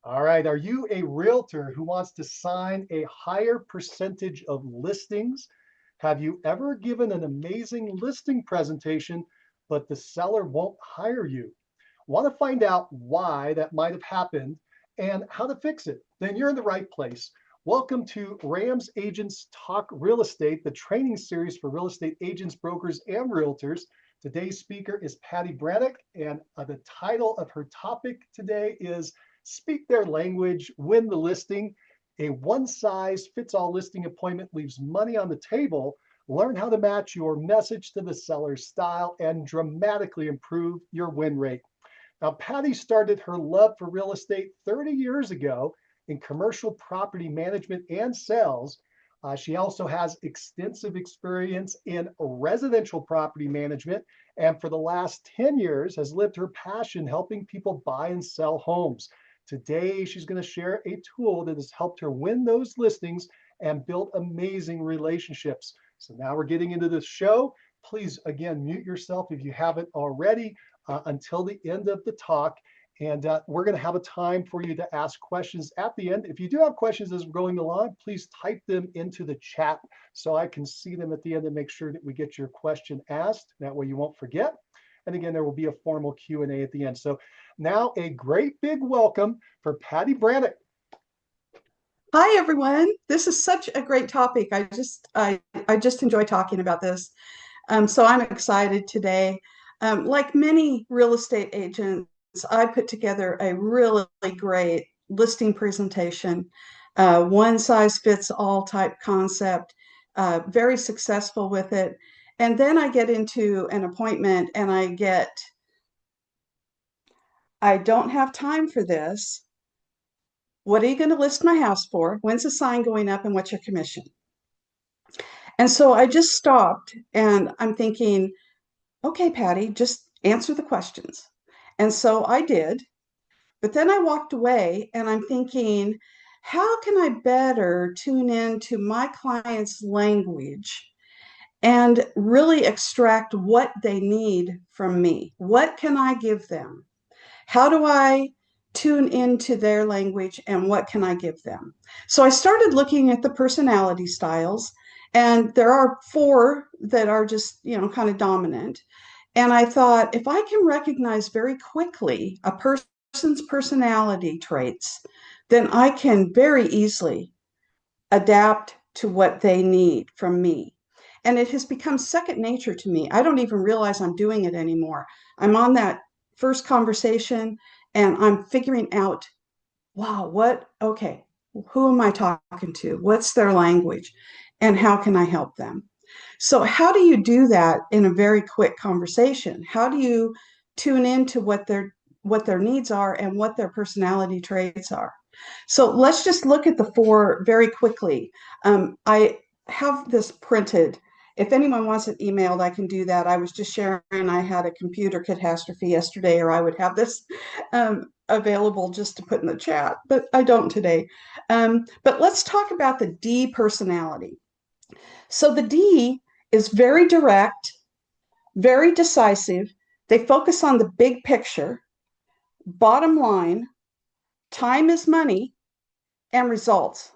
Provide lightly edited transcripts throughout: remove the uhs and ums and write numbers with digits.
All right. Are you a realtor who wants to sign a higher percentage of listings? Have you ever given an amazing listing presentation, but the seller won't hire you? Want to find out why that might have happened and how to fix it? Then you're in the right place. Welcome to Rams Agents Talk Real Estate, the training series for real estate agents, brokers, and realtors. Today's speaker is Patty Brannock, and the title of her topic today is Speak Their Language, Win the Listing. A one-size-fits-all listing appointment leaves money on the table. Learn how to match your message to the seller's style and dramatically improve your win rate. Now, Patty started her love for real estate 30 years ago in commercial property management and sales. She also has extensive experience in residential property management, and for the last 10 years has lived her passion helping people buy and sell homes. Today, she's going to share a tool that has helped her win those listings and build amazing relationships. So now we're getting into the show. Please, again, mute yourself if you haven't already until the end of the talk. And we're going to have a time for you to ask questions at the end. If you do have questions as we're going along, please type them into the chat so I can see them at the end and make sure that we get your question asked. That way you won't forget. And again, there will be a formal Q&A at the end. So now a great big welcome for Patty Brannock. Hi, everyone. This is such a great topic. I just enjoy talking about this. So I'm excited today. Like many real estate agents, I put together a really great listing presentation, one size fits all type concept, very successful with it. And then I get into an appointment and I don't have time for this. What are you going to list my house for? When's the sign going up and what's your commission? And so I just stopped and I'm thinking, okay, Patty, just answer the questions. And so I did. But then I walked away and I'm thinking, how can I better tune into my client's language and really extract what they need from me? What can I give them? How do I tune into their language and what can I give them? So I started looking at the personality styles, and there are four that are just, kind of dominant. And I thought, if I can recognize very quickly a person's personality traits, then I can very easily adapt to what they need from me. And it has become second nature to me. I don't even realize I'm doing it anymore. I'm on that first conversation and I'm figuring out, wow, okay, who am I talking to? What's their language? And how can I help them? So, how do you do that in a very quick conversation? How do you tune into what their needs are and what their personality traits are? So let's just look at the four very quickly. I have this printed. If anyone wants it emailed, I can do that. I was just sharing I had a computer catastrophe yesterday, or I would have this available just to put in the chat, but I don't today. But let's talk about the D personality. So the D is very direct, very decisive. They focus on the big picture, bottom line, time is money, and results.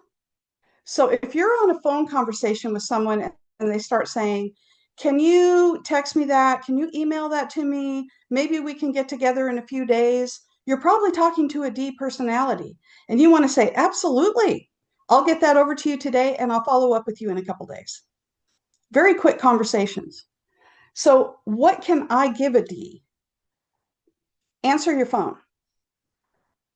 So if you're on a phone conversation with someone and they start saying, can you text me that? Can you email that to me? Maybe we can get together in a few days. You're probably talking to a D personality. And you want to say, absolutely. I'll get that over to you today and I'll follow up with you in a couple days. Very quick conversations. So what can I give a D? Answer your phone.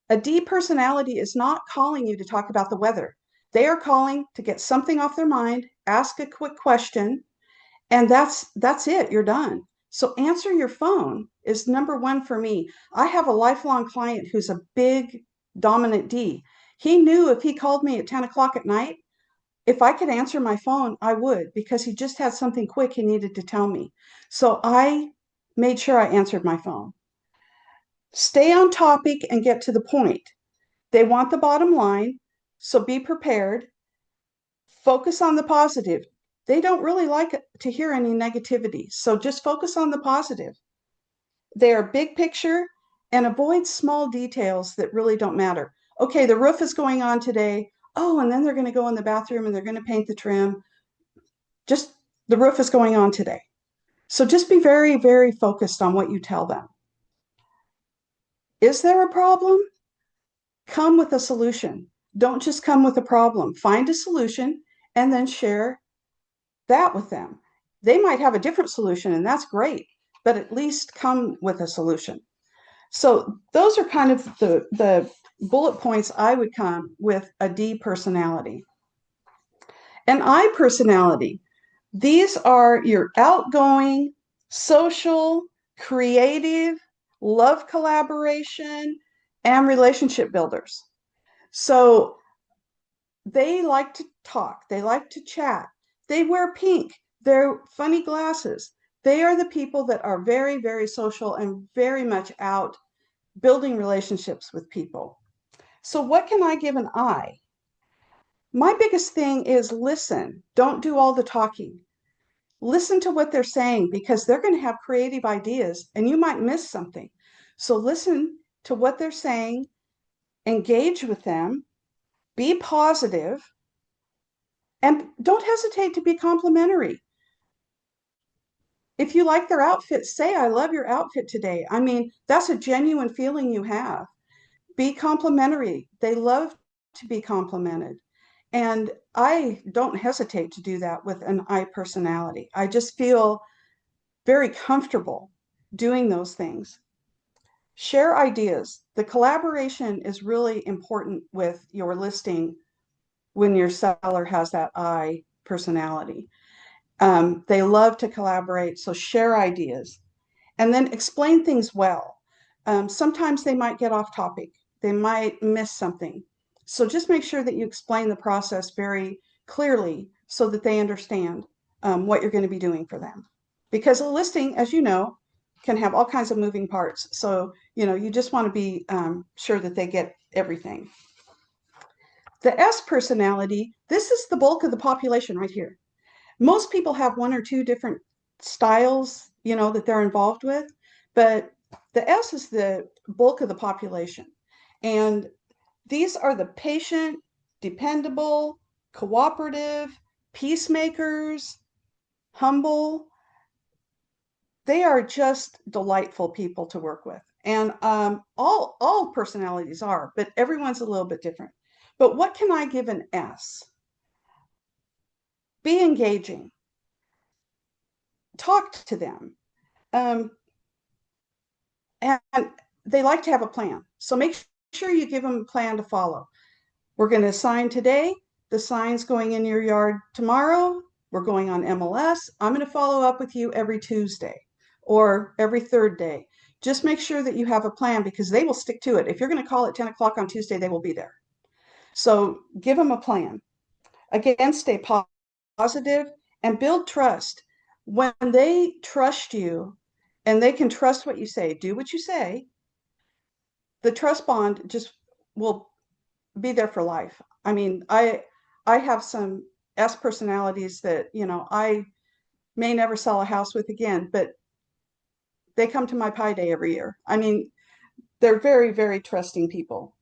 A D personality is not calling you to talk about the weather. They are calling to get something off their mind, ask a quick question, and that's it. You're done. So answer your phone is number one for me. I have a lifelong client who's a big dominant D. He knew if he called me at 10 o'clock at night, if I could answer my phone, I would, because he just had something quick he needed to tell me. So I made sure I answered my phone. Stay on topic and get to the point. They want the bottom line, so be prepared. Focus on the positive. They don't really like to hear any negativity, so just focus on the positive. They are big picture and avoid small details that really don't matter. okay, the roof is going on today. Oh, and then they're going to go in the bathroom and they're going to paint the trim. Just the roof is going on today. So just be very, very focused on what you tell them. Is there a problem? Come with a solution. Don't just come with a problem. Find a solution and then share that with them. They might have a different solution, and that's great, but at least come with a solution. So those are kind of the bullet points I would come with a D personality. An I personality, these are your outgoing, social, creative, love collaboration, and relationship builders. So they like to talk, they like to chat, they wear pink, they're funny glasses. They are the people that are very, very social and very much out building relationships with people. So, what can I give an I? My biggest thing is listen, don't do all the talking. Listen to what they're saying because they're going to have creative ideas and you might miss something. So, listen to what they're saying, engage with them, be positive, and don't hesitate to be complimentary. If you like their outfit, say, I love your outfit today. I mean, that's a genuine feeling you have. Be complimentary. They love to be complimented. And I don't hesitate to do that with an I personality. I just feel very comfortable doing those things. Share ideas. The collaboration is really important with your listing when your seller has that I personality. They love to collaborate, so share ideas and then explain things well. Sometimes they might get off topic, they might miss something. So just make sure that you explain the process very clearly so that they understand what you're going to be doing for them. Because a listing, as you know, can have all kinds of moving parts. So, you just want to be sure that they get everything. The S personality, this is the bulk of the population right here. Most people have one or two different styles, that they're involved with, but the S is the bulk of the population. And these are the patient, dependable, cooperative, peacemakers, humble. They are just delightful people to work with. And all personalities are, but everyone's a little bit different. But what can I give an S? Be engaging. Talk to them. Um, and they like to have a plan. So make sure you give them a plan to follow. We're going to sign today. The sign's going in your yard tomorrow. We're going on MLS. I'm going to follow up with you every Tuesday or every third day. Just make sure that you have a plan because they will stick to it. If you're going to call at 10 o'clock on Tuesday, they will be there. So give them a plan. Again, stay positive and build trust. When they trust you and they can trust what you say, do what you say, the trust bond just will be there for life. I mean, I have some S personalities that, I may never sell a house with again, but they come to my pie day every year. I mean, they're very, very trusting people.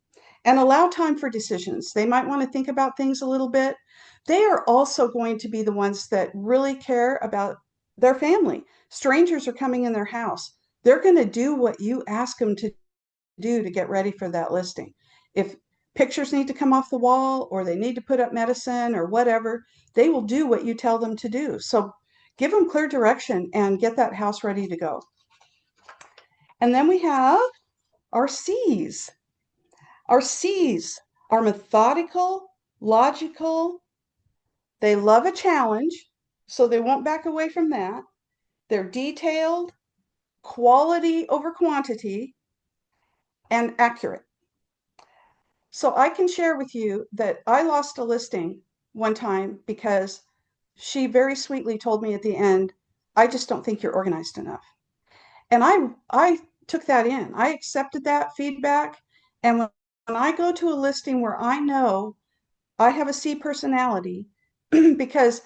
And allow time for decisions. They might want to think about things a little bit. They are also going to be the ones that really care about their family. Strangers are coming in their house. They're going to do what you ask them to do to get ready for that listing. If pictures need to come off the wall or they need to put up medicine or whatever, they will do what you tell them to do. So give them clear direction and get that house ready to go. And then we have our C's. Our C's are methodical, logical. They love a challenge, so they won't back away from that. They're detailed, quality over quantity, and accurate. So I can share with you that I lost a listing one time because she very sweetly told me at the end, I just don't think you're organized enough. And I took that in. I accepted that feedback. And when I go to a listing where I know I have a C personality, because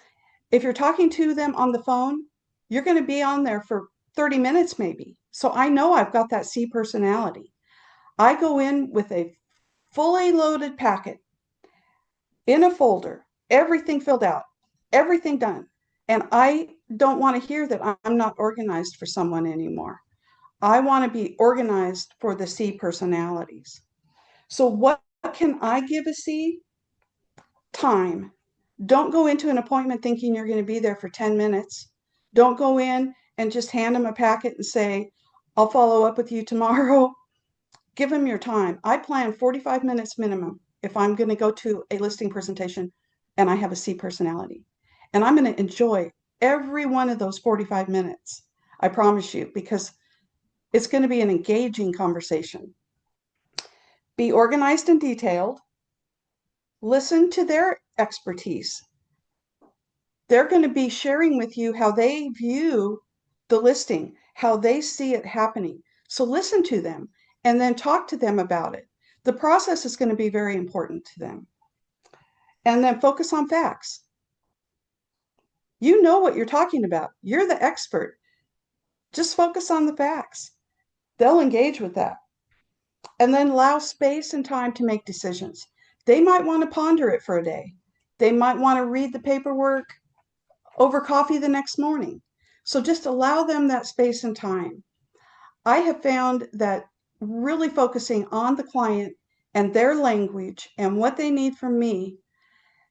if you're talking to them on the phone, you're going to be on there for 30 minutes maybe. So I know I've got that C personality. I go in with a fully loaded packet in a folder, everything filled out, everything done. And I don't want to hear that I'm not organized for someone anymore. I want to be organized for the C personalities. So, what can I give a C? Time. Don't go into an appointment thinking you're going to be there for 10 minutes. Don't go in and just hand them a packet and say, I'll follow up with you tomorrow. Give them your time. I plan 45 minutes minimum if I'm going to go to a listing presentation and I have a C personality. And I'm going to enjoy every one of those 45 minutes. I promise you, because it's going to be an engaging conversation. Be organized and detailed. Listen to their expertise. They're going to be sharing with you how they view the listing, how they see it happening. So listen to them and then talk to them about it. The process is going to be very important to them. And then focus on facts. You know what you're talking about. You're the expert. Just focus on the facts. They'll engage with that. And then allow space and time to make decisions. They might want to ponder it for a day. They might want to read the paperwork over coffee the next morning. So just allow them that space and time. I have found that really focusing on the client and their language and what they need from me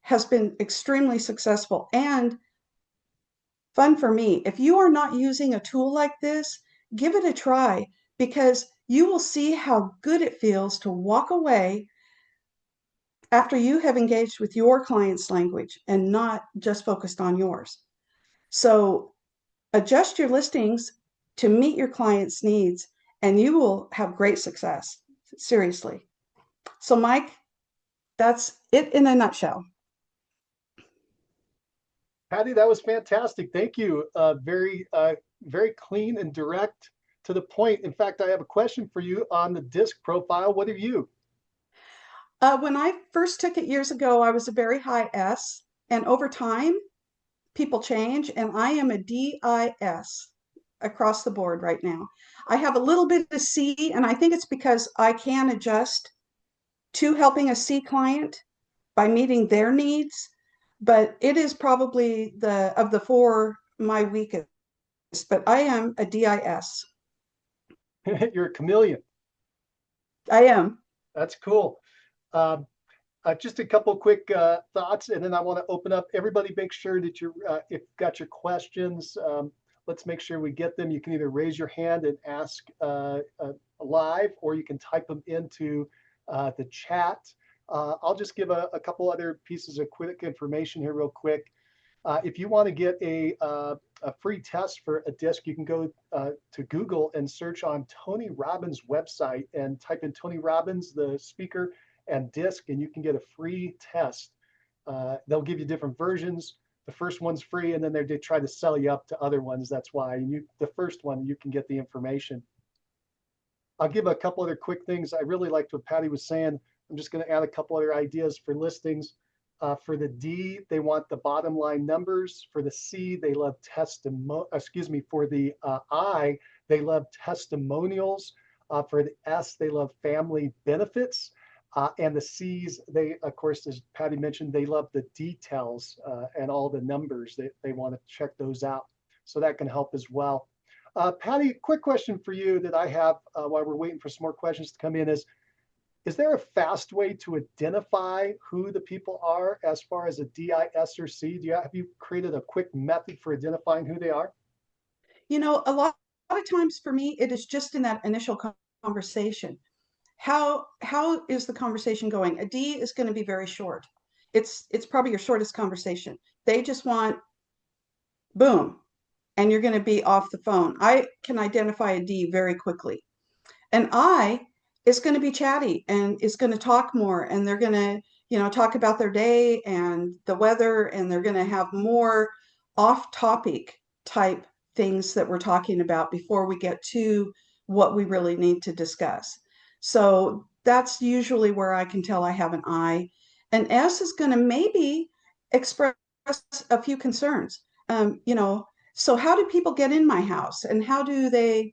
has been extremely successful and fun for me. If you are not using a tool like this, give it a try because you will see how good it feels to walk away after you have engaged with your client's language and not just focused on yours. So adjust your listings to meet your client's needs, and you will have great success. Seriously. So, Mike, that's it in a nutshell. Patty, that was fantastic. Thank you. Very clean and direct to the point. In fact, I have a question for you on the disc profile. What are you? When I first took it years ago, I was a very high S, and over time, people change, and I am a DIS across the board right now. I have a little bit of C, and I think it's because I can adjust to helping a C client by meeting their needs, but it is probably the of the four my weakest, but I am a DIS. You're a chameleon. I am. That's cool. Um, just a couple quick thoughts, and then I want to open up. Everybody, make sure that if you've got your questions, let's make sure we get them. You can either raise your hand and ask live, or you can type them into the chat. I'll just give a couple other pieces of quick information here real quick. If you want to get a free test for a disc, you can go to Google and search on Tony Robbins' website and type in Tony Robbins, the speaker, and disc, and you can get a free test. They'll give you different versions. The first one's free, and then they try to sell you up to other ones. That's why the first one, you can get the information. I'll give a couple other quick things. I really liked what Patty was saying. I'm just going to add a couple other ideas for listings. For the D, they want the bottom line numbers. For the C, they love for the I, they love testimonials. For the S, they love family benefits. And the C's, they, of course, as Patty mentioned, they love the details and all the numbers. They want to check those out. So that can help as well. Patty, quick question for you that I have while we're waiting for some more questions to come in is there a fast way to identify who the people are as far as a DIS or C? Have you created a quick method for identifying who they are? You know, a lot of times for me, it is just in that initial conversation. How is the conversation going? A D is going to be very short. It's probably your shortest conversation. They just want boom, and you're going to be off the phone. I can identify a D very quickly. An I is going to be chatty and is going to talk more, and they're going to, talk about their day and the weather, and they're going to have more off-topic type things that we're talking about before we get to what we really need to discuss. So that's usually where I can tell I have an I. An S is going to maybe express a few concerns. So how do people get in my house, and how do they,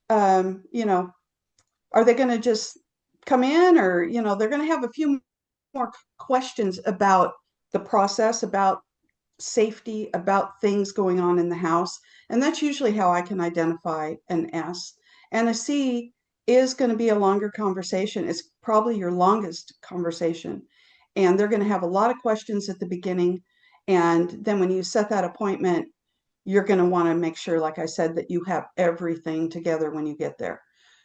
are they going to just come in, or they're going to have a few more questions about the process, about safety, about things going on in the house. And that's usually how I can identify an S. And a C is going to be a longer conversation. It's probably your longest conversation. And they're going to have a lot of questions at the beginning. And then when you set that appointment, you're going to want to make sure, like I said, that you have everything together when you get there.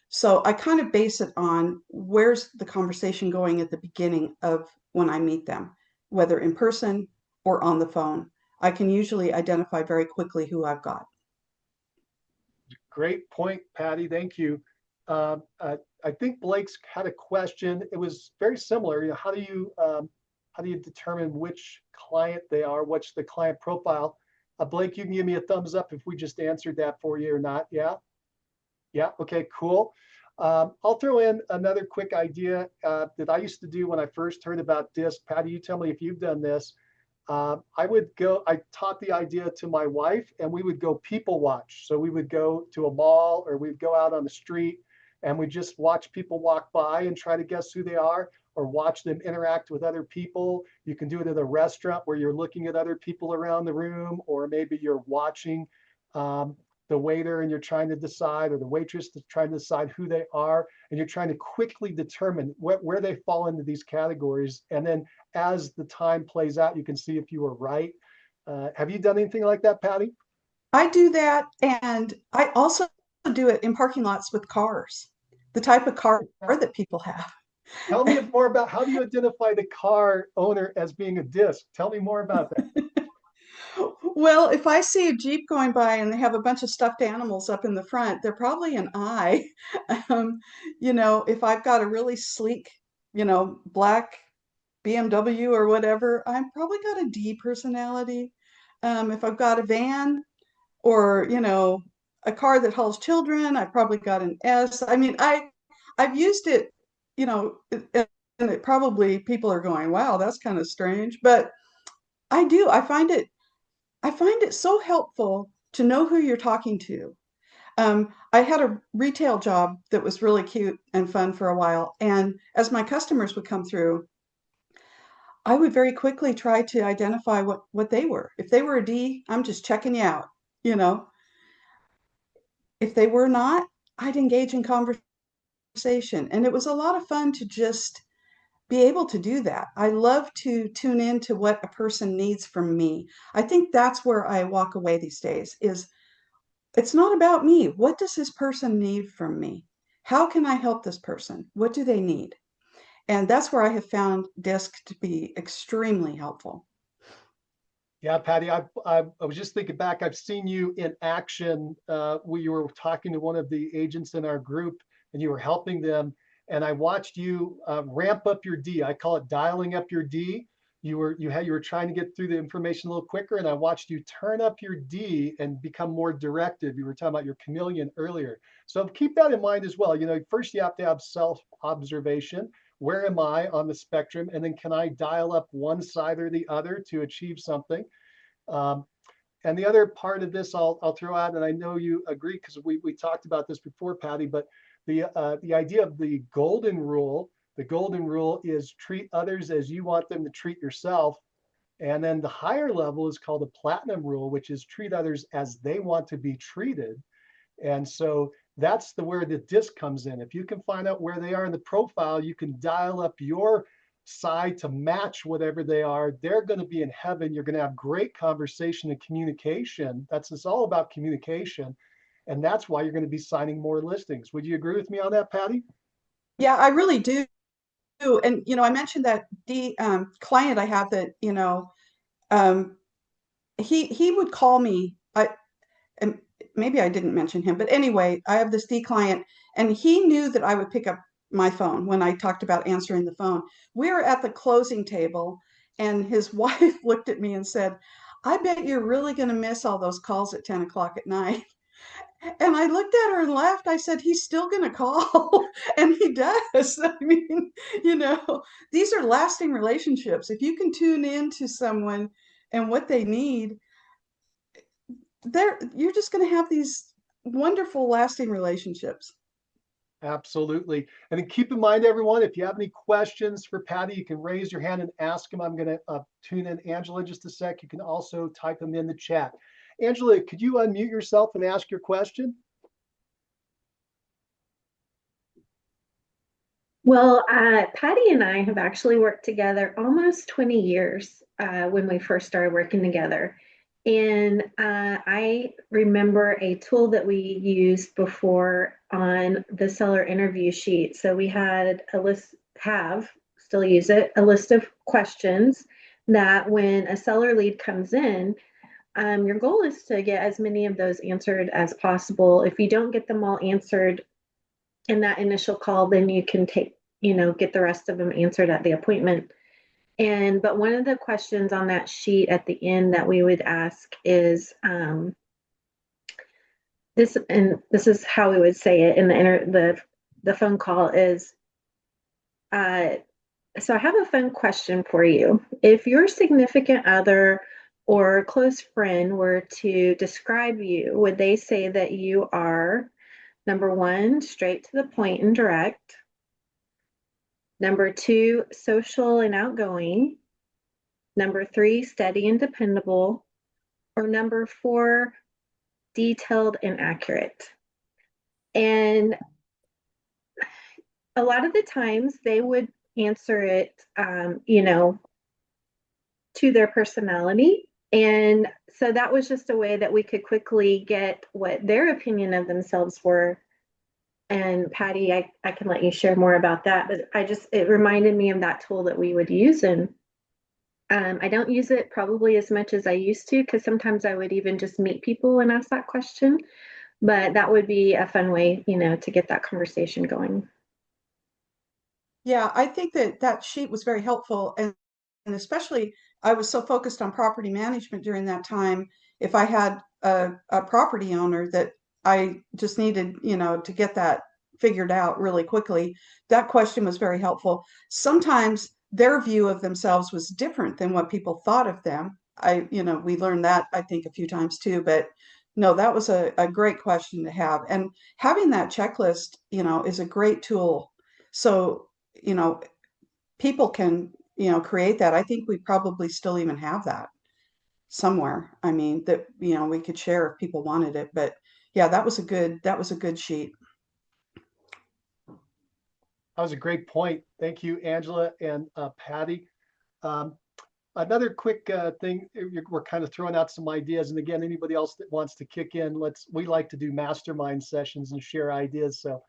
So I kind of base it on where's the conversation going at the beginning of when I meet them, whether in person or on the phone. I can usually identify very quickly who I've got. Great point, Patty. Thank you. I think Blake's had a question. It was very similar. How do you determine which client they are? What's the client profile? Blake, you can give me a thumbs up if we just answered that for you or not. Yeah. Yeah. Okay. Cool. I'll throw in another quick idea that I used to do when I first heard about DISC. Patty, you tell me if you've done this. I taught the idea to my wife, and we would go people watch. So we would go to a mall, or we'd go out on the street, and we just watch people walk by and try to guess who they are, or watch them interact with other people. You can do it at a restaurant where you're looking at other people around the room, or maybe you're watching um, the waiter and you're trying to decide, or the waitress to try to decide who they are, and you're trying to quickly determine where they fall into these categories. And then as the time plays out, you can see if you were right. Have you done anything like that, Patty? I do that, and I also do it in parking lots with cars, the type of car that people have. Tell me more about how do you identify the car owner as being a disc? Tell me more about that. Well, if I see a Jeep going by and they have a bunch of stuffed animals up in the front, they're probably an I. If I've got a really sleek, black BMW or whatever, I'm probably got a D personality. If I've got a van or, a car that hauls children, I've probably got an S. I mean, I've used it, and it probably people are going, wow, that's kind of strange, but I do. I find it so helpful to know who you're talking to. I had a retail job that was really cute and fun for a while. And as my customers would come through, I would very quickly try to identify what they were. If they were a D, I'm just checking you out. You know, if they were not, I'd engage in conversation. And it was a lot of fun to just be able to do that. I love to tune into what a person needs from me. I think that's where I walk away these days is it's not about me. What does this person need from me? How can I help this person? What do they need? And that's where I have found DISC to be extremely helpful. Yeah, Patty, I was just thinking back. I've seen you in action where you were talking to one of the agents in our group and you were helping them. And I watched you ramp up your D. I call it dialing up your D. You were trying to get through the information a little quicker, and I watched you turn up your D and become more directive. You were talking about your chameleon earlier. So keep that in mind as well. First you have to have self-observation. Where am I on the spectrum? And then can I dial up one side or the other to achieve something? Um, and the other part of this I'll throw out, and I know you agree because we talked about this before, Patty, but the idea of the golden rule is treat others as you want them to treat yourself. And then the higher level is called the platinum rule, which is treat others as they want to be treated. And so that's where the disc comes in. If you can find out where they are in the profile, you can dial up your side to match whatever they are. They're going to be in heaven. You're going to have great conversation and communication. It's all about communication. And that's why you're going to be signing more listings. Would you agree with me on that, Patty? Yeah, I really do. And, I mentioned that the client I have that, um, he would call me. And maybe I didn't mention him, but anyway, I have this D client, and he knew that I would pick up my phone when I talked about answering the phone. We were at the closing table, and his wife looked at me and said, I bet you're really going to miss all those calls at 10 o'clock at night. And I looked at her and laughed. I said, he's still going to call. And he does. I mean, these are lasting relationships. If you can tune in to someone and what they need, you're just going to have these wonderful lasting relationships. Absolutely. And then keep in mind, everyone, if you have any questions for Patty, you can raise your hand and ask him. I'm going to tune in Angela in just a sec. You can also type them in the chat. Angela, could you unmute yourself and ask your question? Well, Patty and I have actually worked together almost 20 years when we first started working together. And I remember a tool that we used before on the seller interview sheet. So we had a list, still use it, a list of questions that when a seller lead comes in, your goal is to get as many of those answered as possible. If you don't get them all answered in that initial call, then you can get the rest of them answered at the appointment. But one of the questions on that sheet at the end that we would ask is this is how we would say it in the phone call is, so I have a fun question for you. If your significant other or close friend were to describe you, would they say that you are, number one, straight to the point and direct? Number two, social and outgoing. Number three, steady and dependable. Or number four, detailed and accurate. And a lot of the times they would answer it, to their personality. And so that was just a way that we could quickly get what their opinion of themselves were. And Patty, I can let you share more about that, but it reminded me of that tool that we would use. And I don't use it probably as much as I used to, because sometimes I would even just meet people and ask that question. But that would be a fun way, to get that conversation going. Yeah, I think that sheet was very helpful, and especially I was so focused on property management during that time. If I had a property owner that I just needed, to get that figured out really quickly, that question was very helpful. Sometimes their view of themselves was different than what people thought of them. We learned that I think a few times too, but no, that was a great question to have. And having that checklist, is a great tool. So, you know, people can, create that. I think we probably still even have that somewhere. I mean, that, we could share if people wanted it, but yeah, that was a good sheet. That was a great point. Thank you, Angela and Patty. Um, Another quick thing, we're kind of throwing out some ideas. And again, anybody else that wants to kick in, we like to do mastermind sessions and share ideas. So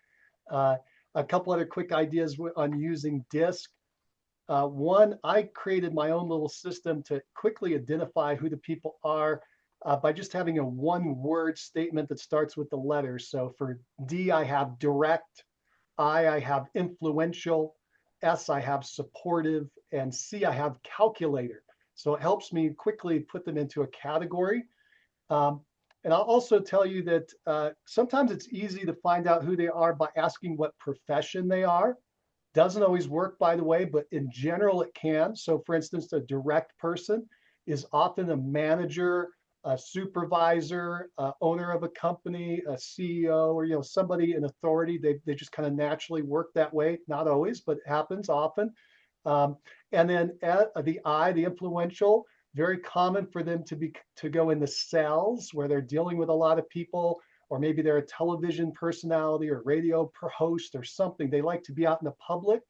uh, a couple other quick ideas on using DISC. One, I created my own little system to quickly identify who the people are by just having a one word statement that starts with the letters. So for D, I have direct, I have influential, S, I have supportive, and C, I have calculator. So it helps me quickly put them into a category. Um, and I'll also tell you that sometimes it's easy to find out who they are by asking what profession they are. Doesn't always work, by the way, but in general it can. So for instance, a direct person is often a manager, a supervisor, owner of a company, a CEO, or somebody in authority. They just kind of naturally work that way. Not always, but it happens often. Um, and then the I, the influential, very common for them to go in the sales where they're dealing with a lot of people, or maybe they're a television personality or radio host or something. They like to be out in the public.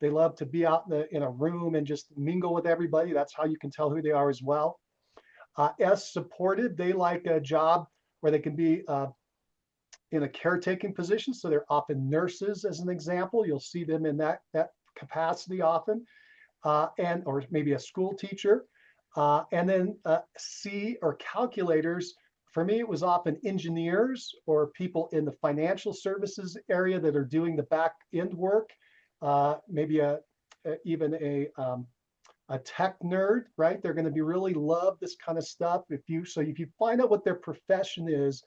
They love to be out in a room and just mingle with everybody. That's how you can tell who they are as well. S, supported, they like a job where they can be in a caretaking position. So they're often nurses, as an example. You'll see them in that capacity often, or maybe a school teacher. And then C, or calculators. For me, it was often engineers or people in the financial services area that are doing the back end work. Maybe even a tech nerd, right? They're going to be really love this kind of stuff. If you find out what their profession is,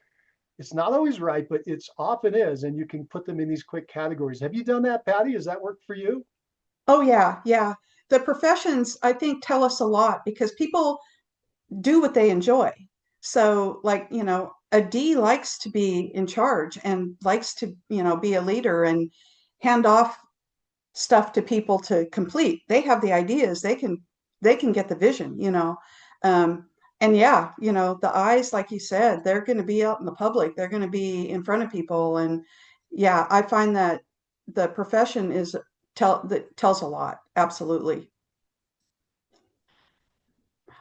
it's not always right, but it's often is, and you can put them in these quick categories. Have you done that, Patty? Has that worked for you? Oh yeah, yeah. The professions, I think, tell us a lot because people do what they enjoy. So like, a D likes to be in charge and likes to, be a leader and hand off stuff to people to complete. They have the ideas. They can get the vision. Um, and yeah, the eyes, like you said, they're going to be out in the public. They're going to be in front of people. And yeah, I find that the profession that tells a lot. Absolutely.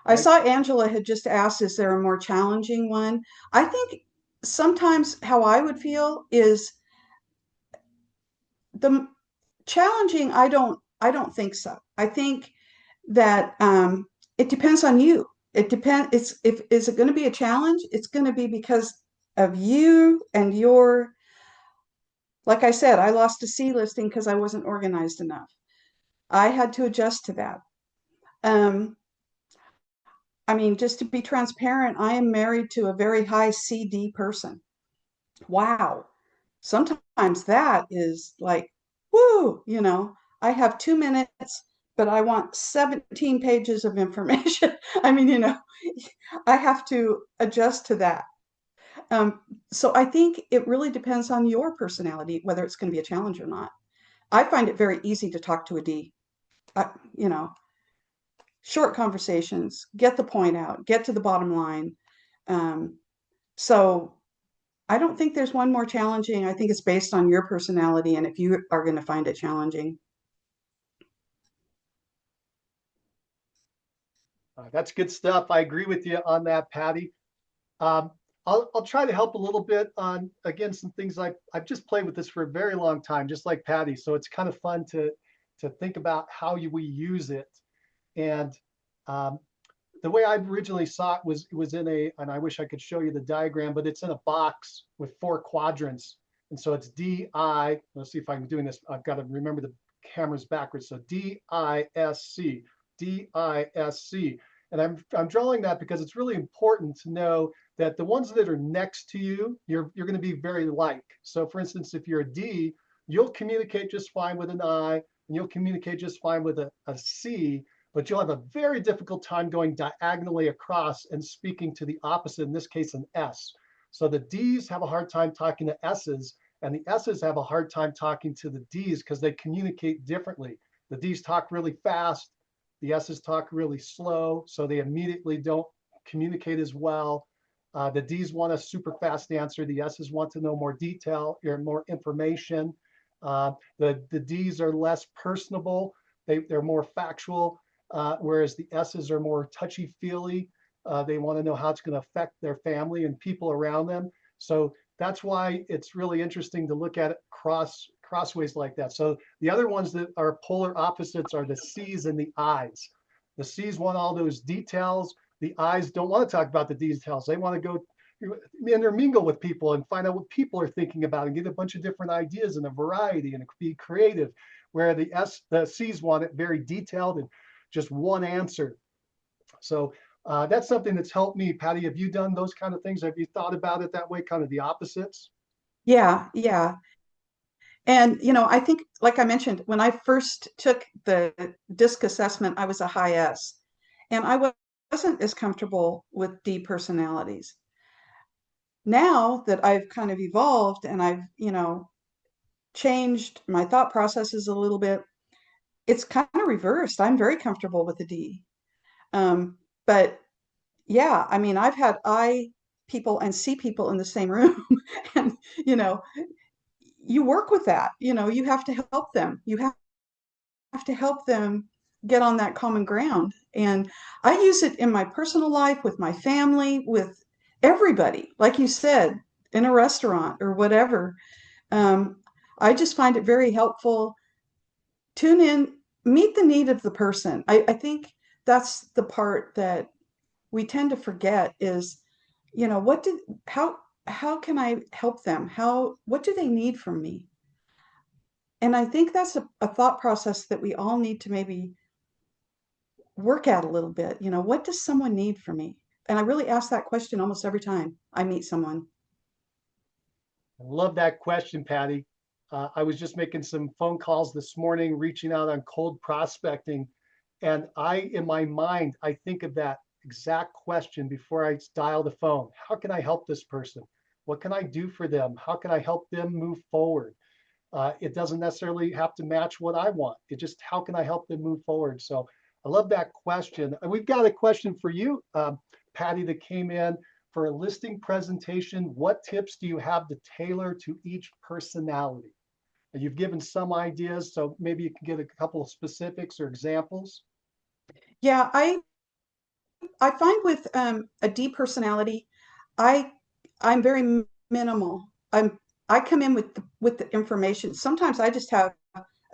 I Right. saw Angela had just asked, is there a more challenging one? I think sometimes how I would feel is the challenging. I don't think so. I think that it depends on you. It depends. It's if is it going to be a challenge? It's going to be because of you and your. Like I said, I lost a C listing because I wasn't organized enough. I had to adjust to that. Um, I mean, just to be transparent, I am married to a very high CD person. Wow. Sometimes that is like, whoo, I have 2 minutes, but I want 17 pages of information. I mean, I have to adjust to that. Um, so I think it really depends on your personality, whether it's going to be a challenge or not. I find it very easy to talk to a D. I, you know, Short conversations, get the point out, get to the bottom line. Um, so I don't think there's one more challenging. I think it's based on your personality and if you are going to find it challenging. That's good stuff. I agree with you on that, Patty. Um, I'll try to help a little bit on, again, some things I've just played with this for a very long time, just like Patty. So it's kind of fun to think about how we use it. And um, the way I originally saw it was in and I wish I could show you the diagram, but it's in a box with 4 quadrants. And so it's DI. Let's see if I'm doing this. I've got to remember the cameras backwards. So DISC, DISC. And I'm drawing that because it's really important to know that the ones that are next to you, you're going to be very like. So for instance, if you're a D, you'll communicate just fine with an I, and you'll communicate just fine with a C, but you'll have a very difficult time going diagonally across and speaking to the opposite, in this case, an S. So the Ds have a hard time talking to S's, and the S's have a hard time talking to the Ds because they communicate differently. The Ds talk really fast, the S's talk really slow, so they immediately don't communicate as well. The D's want a super fast answer. The S's want to know more detail or more information. The D's are less personable. They're more factual, whereas the S's are more touchy-feely. They want to know how it's going to affect their family and people around them. So that's why it's really interesting to look at it crossways like that. So the other ones that are polar opposites are the C's and the I's. The C's want all those details. The I's don't want to talk about the details. They want to go intermingle with people and find out what people are thinking about and get a bunch of different ideas and a variety and be creative. Where the C's want it very detailed and just one answer. So that's something that's helped me. Patty, have you done those kind of things? Have you thought about it that way, kind of the opposites? Yeah, yeah. And, I think, like I mentioned, when I first took the DISC assessment, I was a high S, and wasn't as comfortable with D personalities. Now that I've kind of evolved and I've, changed my thought processes a little bit, it's kind of reversed. I'm very comfortable with the D. But yeah, I mean, I've had I people and C people in the same room, and you know, you work with that. You have to help them. You have to help them get on that common ground. And I use it in my personal life, with my family, with everybody, like you said, in a restaurant or whatever. Um, I just find it very helpful. Tune in, meet the need of the person. I think that's the part that we tend to forget is, what did how can I help them? What do they need from me? And I think that's a thought process that we all need to maybe work at a little bit. What does someone need from me? And I really ask that question almost every time I meet someone. I love that question, Patty. I was just making some phone calls this morning, reaching out on cold prospecting. And in my mind, I think of that exact question before I dial the phone. How can I help this person? What can I do for them? How can I help them move forward? It doesn't necessarily have to match what I want. It just, how can I help them move forward? So I love that question. We've got a question for you, Patty, that came in for a listing presentation. What tips do you have to tailor to each personality? And you've given some ideas, so maybe you can get a couple of specifics or examples. Yeah, I find with a D personality, I I'm very minimal. I come in with the information. Sometimes I just have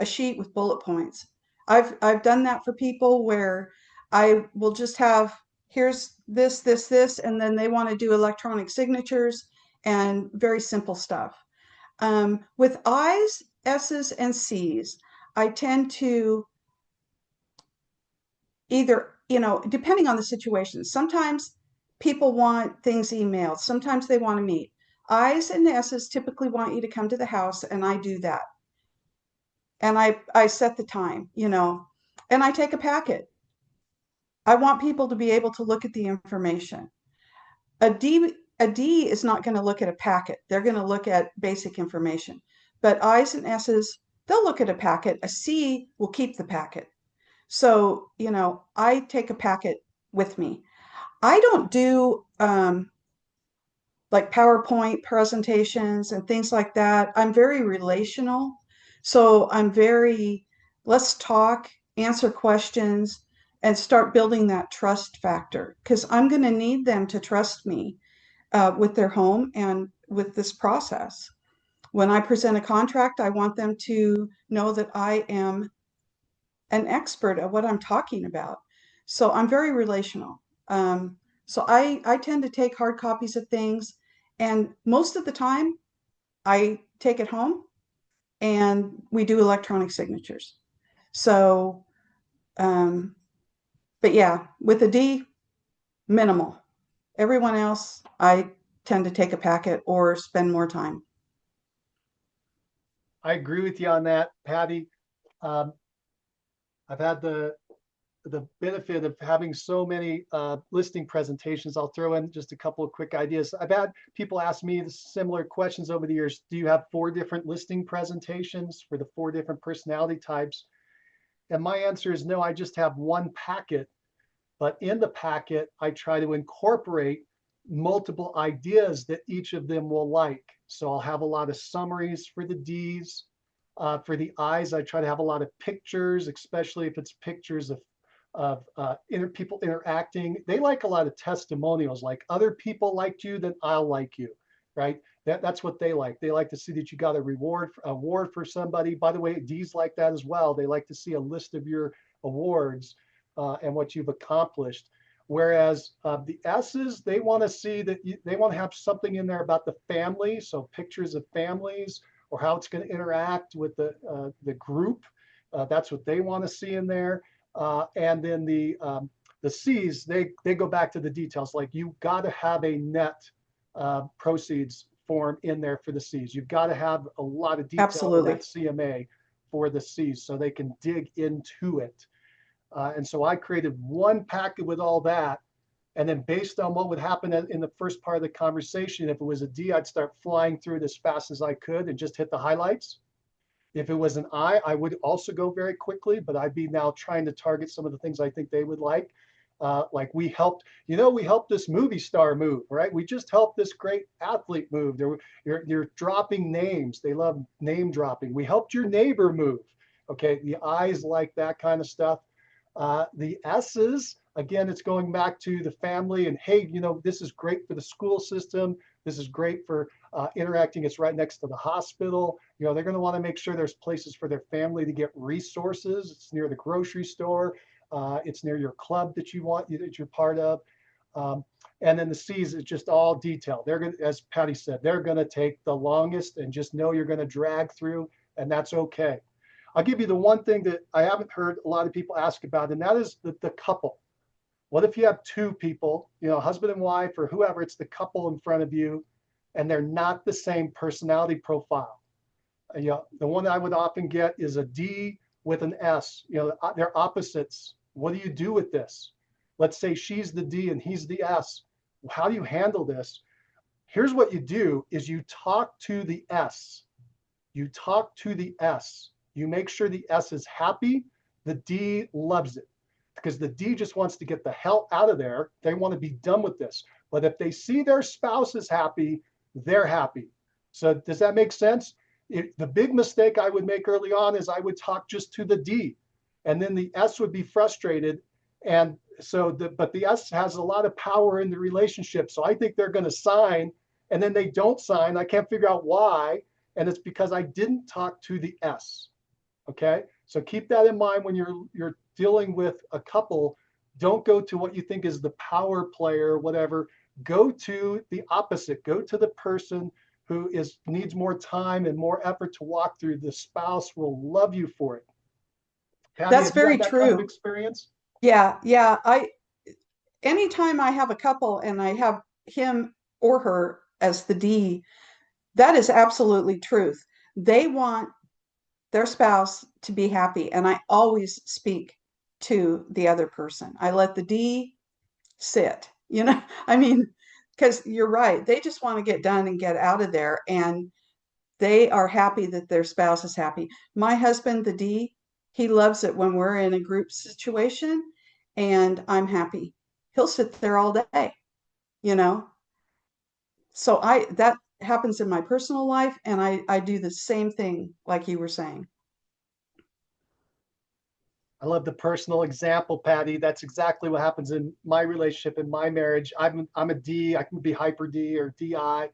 a sheet with bullet points. I've done that for people where I will just have here's this, and then they want to do electronic signatures and very simple stuff. With I's, S's, and C's, I tend to either, depending on the situation, sometimes people want things emailed, sometimes they want to meet. I's and S's typically want you to come to the house, and I do that. And I set the time, and I take a packet. I want people to be able to look at the information. A D is not going to look at a packet. They're going to look at basic information. But I's and S's, they'll look at a packet. A C will keep the packet. So, I take a packet with me. I don't do like PowerPoint presentations and things like that. I'm very relational. So I'm very, let's talk, answer questions, and start building that trust factor because I'm going to need them to trust me with their home and with this process. When I present a contract, I want them to know that I am an expert at what I'm talking about. So I'm very relational. So I tend to take hard copies of things, and most of the time I take it home and we do electronic signatures. So, um, but yeah, with a D, minimal. Everyone else, I tend to take a packet or spend more time. I agree with you on that, Patty. Um, I've had the benefit of having so many listing presentations. I'll throw in just a couple of quick ideas. I've had people ask me similar questions over the years. Do you have 4 different listing presentations for the 4 different personality types? And my answer is no, I just have one packet. But in the packet, I try to incorporate multiple ideas that each of them will like. So I'll have a lot of summaries for the D's. For the I's, I try to have a lot of pictures, especially if it's pictures of people interacting. They like a lot of testimonials, like other people liked you, then I'll like you, right? That's what they like. They like to see that you got a award for somebody. By the way, D's like that as well. They like to see a list of your awards and what you've accomplished. Whereas the S's, they want to see that they want to have something in there about the family, so pictures of families or how it's going to interact with the group. That's what they want to see in there. And then the C's, they go back to the details. Like you've got to have a net proceeds form in there for the C's. You've got to have a lot of detail in Absolutely. that CMA for the C's so they can dig into it. And so I created one packet with all that. And then based on what would happen in the first part of the conversation, if it was a D, I'd start flying through it as fast as I could and just hit the highlights. If it was an I would also go very quickly, but I'd be now trying to target some of the things I think they would like. Like we helped this movie star move, right? We just helped this great athlete move. You're dropping names. They love name dropping. We helped your neighbor move. Okay, the I's like that kind of stuff. The S's, again, it's going back to the family and hey, this is great for the school system. This is great for interacting. It's right next to the hospital. They're going to want to make sure there's places for their family to get resources. It's near the grocery store. It's near your club that you're part of. And then the C's is just all detail. They're going to, as Patty said, they're going to take the longest and just know you're going to drag through, and that's okay. I'll give you the one thing that I haven't heard a lot of people ask about, and that is the couple. What if you have 2 people, husband and wife or whoever, it's the couple in front of you, and they're not the same personality profile? The one I would often get is a D with an S. They're opposites. What do you do with this? let's say she's the D and he's the S. How do you handle this? Here's what you do is you talk to the S. You talk to the S. You make sure the S is happy. The D loves it because the D just wants to get the hell out of there. They want to be done with this. But if they see their spouse is happy, they're happy. So does that make sense? The big mistake I would make early on is I would talk just to the D, and then the S would be frustrated. And so, but the S has a lot of power in the relationship. So I think they're going to sign, and then they don't sign. I can't figure out why. And it's because I didn't talk to the S. Okay. So keep that in mind when you're dealing with a couple. Don't go to what you think is the power player, whatever. Go to the opposite. Go to the person who needs more time and more effort to walk through. The spouse will love you for it. Patty, That's have you very had that kind of true. experience? Yeah, yeah. Anytime I have a couple and I have him or her as the D, that is absolutely truth. They want their spouse to be happy, and I always speak to the other person. I let the D sit, I mean, because you're right. They just want to get done and get out of there, and they are happy that their spouse is happy. My husband, the D, he loves it when we're in a group situation and I'm happy. He'll sit there all day, you know. So that happens in my personal life, and I do the same thing like you were saying. I love the personal example, Patty. That's exactly what happens in my relationship, in my marriage. I'm a D. I can be hyper D or DI,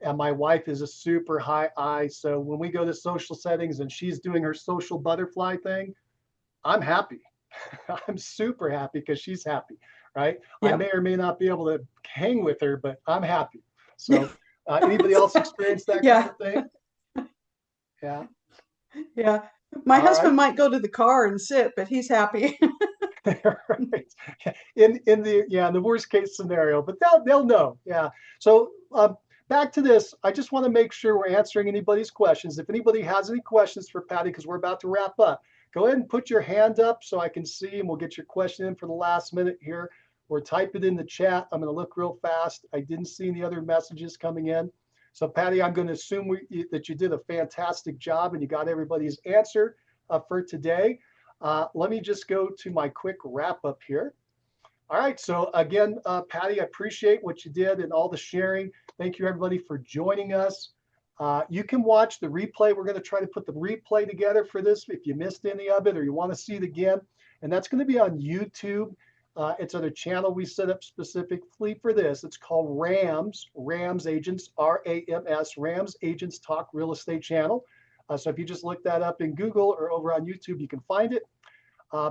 and my wife is a super high I. So when we go to social settings and she's doing her social butterfly thing, I'm happy. I'm super happy because she's happy, right? I Yep. may or may not be able to hang with her, but I'm happy. So anybody else experience that kind Yeah. of thing? Yeah. Yeah. My All husband right. might go to the car and sit, but he's happy. Right. In the worst case scenario, but they'll know. Yeah. So back to this, I just want to make sure we're answering anybody's questions. If anybody has any questions for Patty, because we're about to wrap up, go ahead and put your hand up so I can see, and we'll get your question in for the last minute here, or type it in the chat. I'm going to look real fast. I didn't see any other messages coming in. So Patty, I'm going to assume that you did a fantastic job and you got everybody's answer for today. Let me just go to my quick wrap up here. All right. So again, Patty, I appreciate what you did and all the sharing. Thank you, everybody, for joining us. You can watch the replay. We're going to try to put the replay together for this if you missed any of it or you want to see it again. And that's going to be on YouTube. It's on a channel we set up specifically for this. It's called Rams Agents, RAMS, Rams Agents Talk Real Estate Channel. So if you just look that up in Google or over on YouTube, you can find it.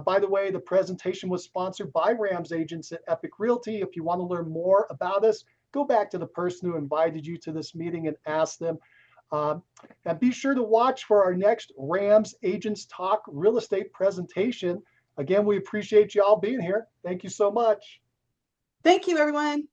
By the way, the presentation was sponsored by Rams Agents at Epic Realty. If you want to learn more about us, go back to the person who invited you to this meeting and ask them. And be sure to watch for our next Rams Agents Talk real estate presentation. Again, we appreciate you all being here. Thank you so much. Thank you, everyone.